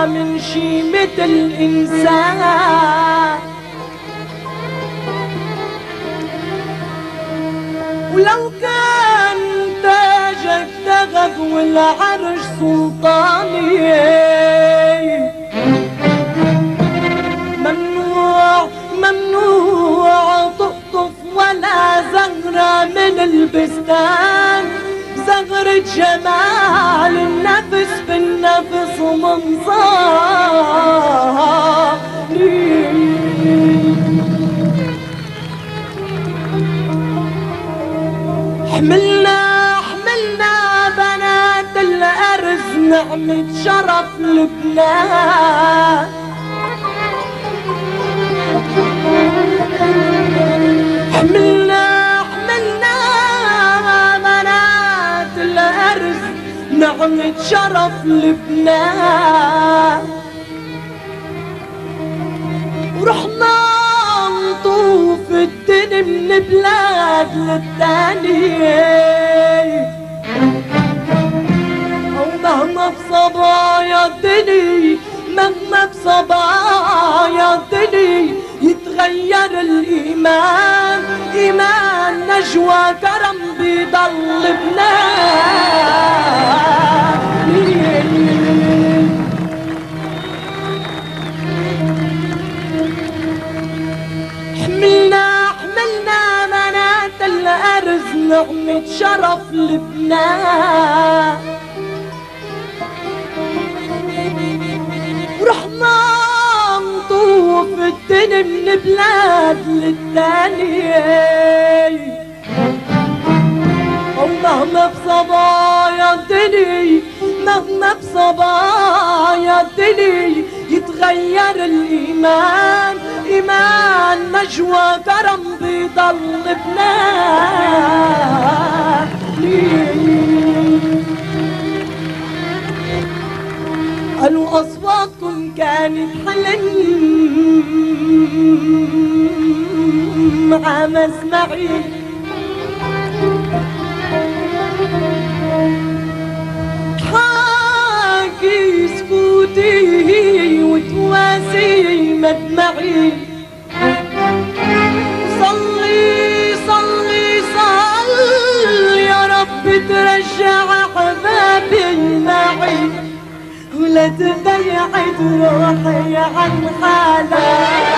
من شيمة الإنسان، ولو كان تاجك ذهب والعرش سلطاني، ممنوع تقطف ولا زهرة من البستان، زهرة جمال النفس بالنفس منصاري. حملنا بنات الأرز نعمة شرف لبنان، حملنا بنات الأرز نعمة شرف لبنان، ورحنا نطوف الدنيا من بلاد للتانية، ومهما بصبايا الدنيا، مهما بصبايا الدنيا يتغير الإيمان، إيمان نجوى كرم بيضل بنان. حملنا بنات الأرز نعمة شرف لبنان، ورحنا نطوف الدنيا من بلاد للتانية، ومهما بصبايا الدنيا، مهما بصبايا الدنيا يتغير الإيمان، إيمان نجوى كرم بيضل بنان. قالوا أصواتكم كانت حلم عم اسمعي، حاكي سكوتي وتواسي مدمعي، صلي صلي صلي يا رب ترجع حبابي معي، ولا تبيعد روحي عن حالك.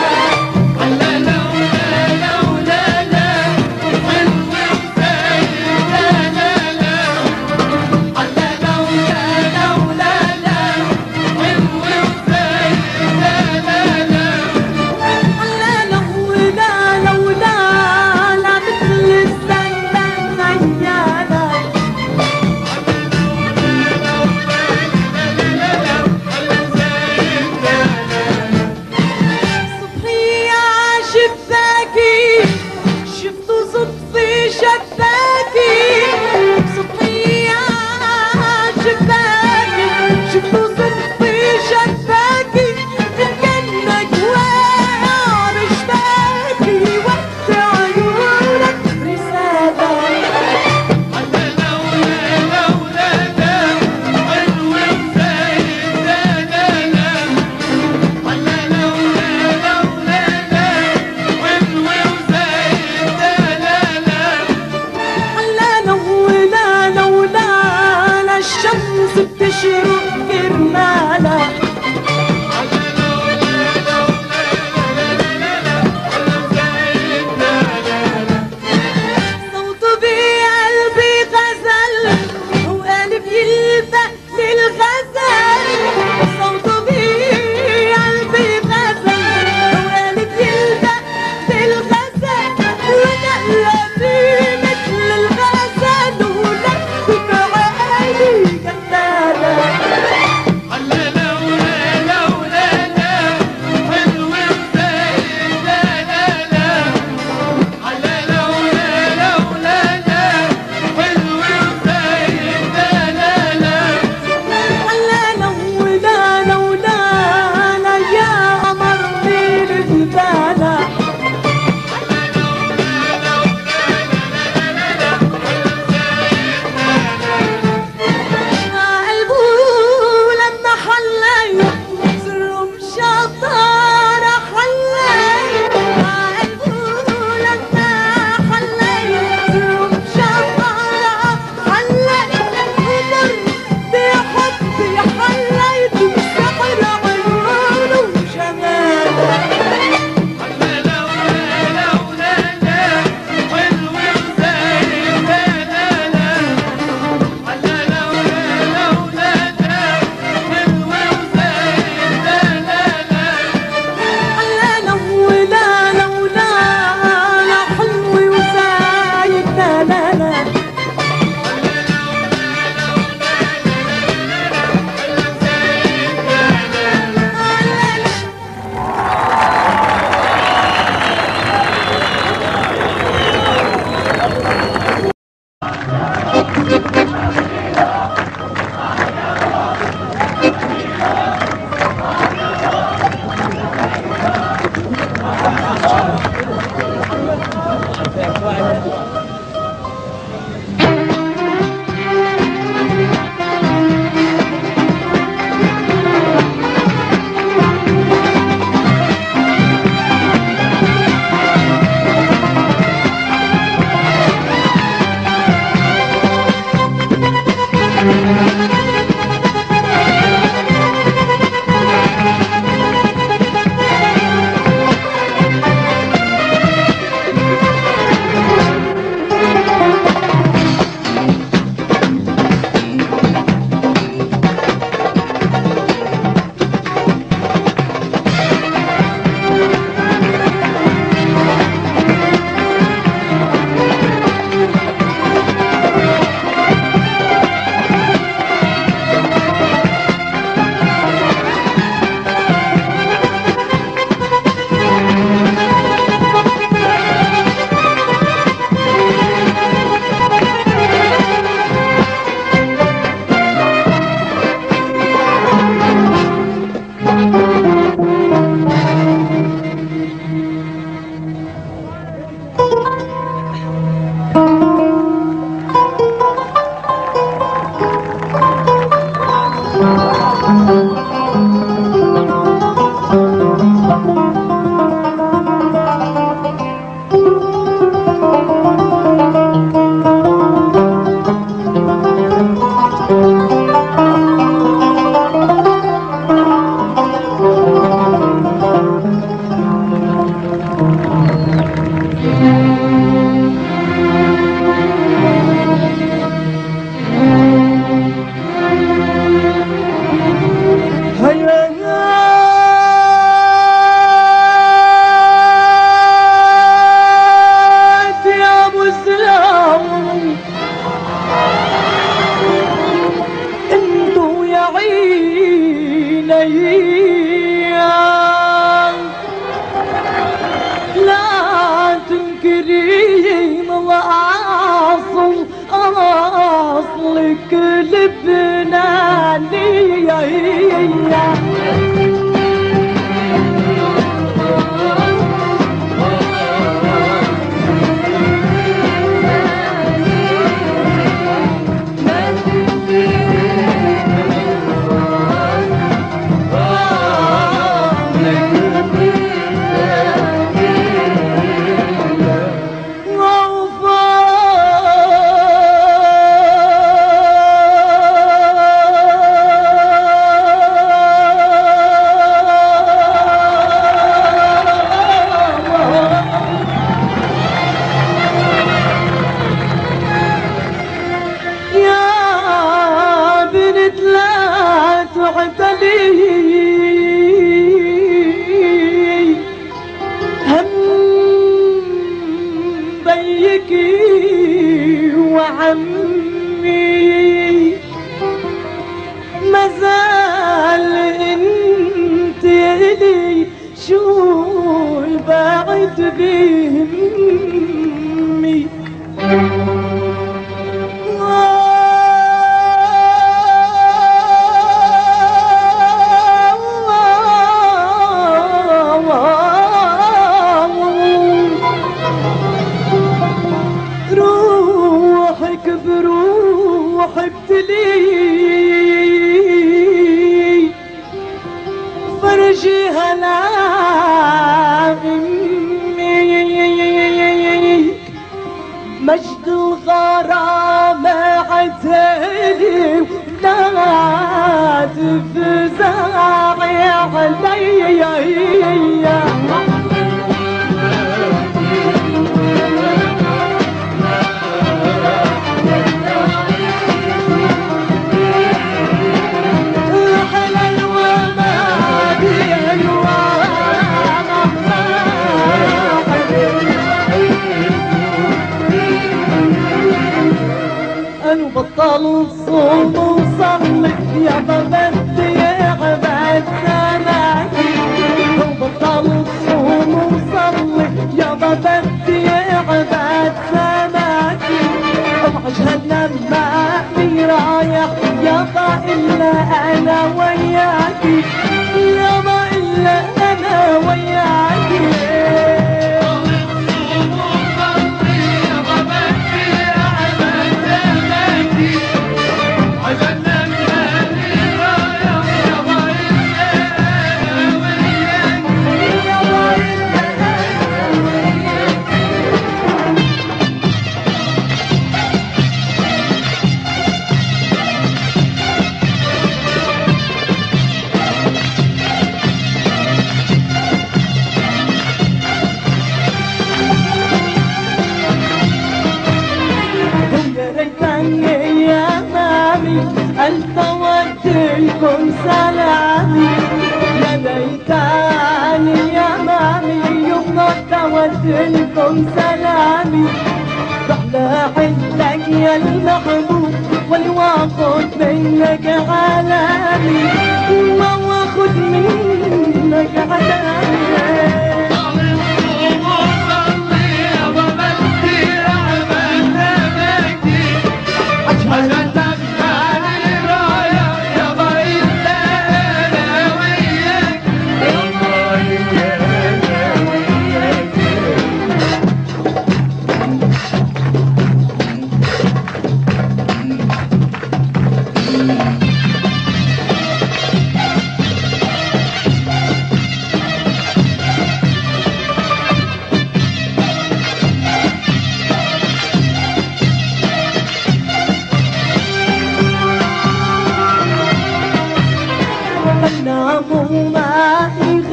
وعمي مازال انت لي شو البعد بهمي ابتلي فرجي هلا امي مجد الغرام عتلي لا تفزعي علي بطل الصوم وصلي يا بدي عباد سماكي وبطل الصوم وصلي يا بدي عباد سماكي وعجهنا ما في رايح يابا إلا أنا وياكي يابا إلا أنا وياكي أنت وديكم سلامي يا ليتاني يا مامي يمك وديكم سلامي رحلة عندك يا المحبوب والواخد منك علامي ما واخد منك علامي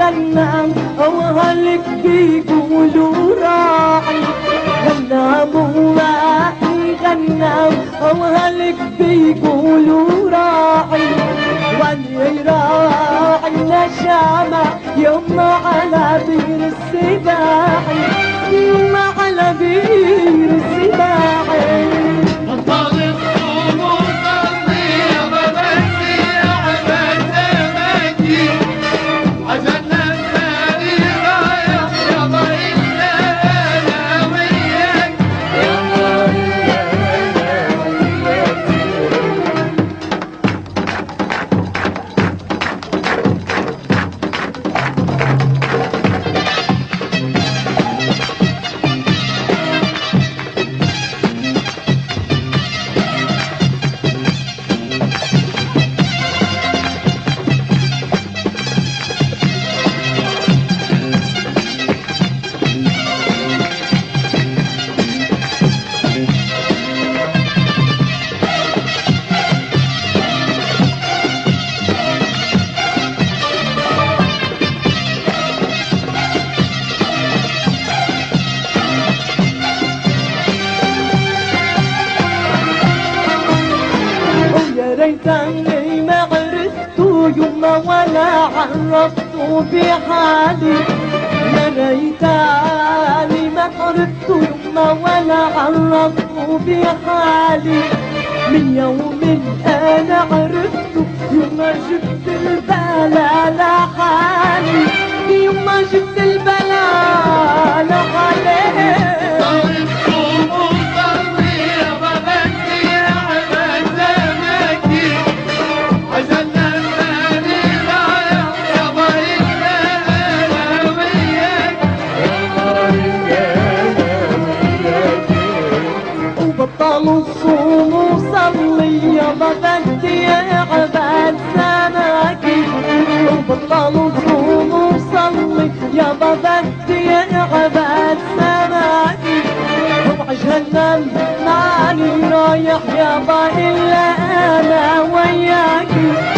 غنام أوهلك بيقولوا راعي غنام وراعي غنام أوهلك بيقولوا راعي واني راعي النشامة يوم على بير السباعي يوم على بير السباعي ليتني ما عرفت يما ولا عرفت بحالي، يا ليتني ما عرفت يما ولا عرفت بحالي. من يوم انا عرفت يما جبت البلا لحالي، يما جبت البلا لحالي. بطلوا الصوم وصلي يا بغدي يا عباد سماكي، وبطلوا الصوم وصلي يا بغدي يا عباد سماكي. وعجهنم ماني رايح يابا إلا أنا وياكي.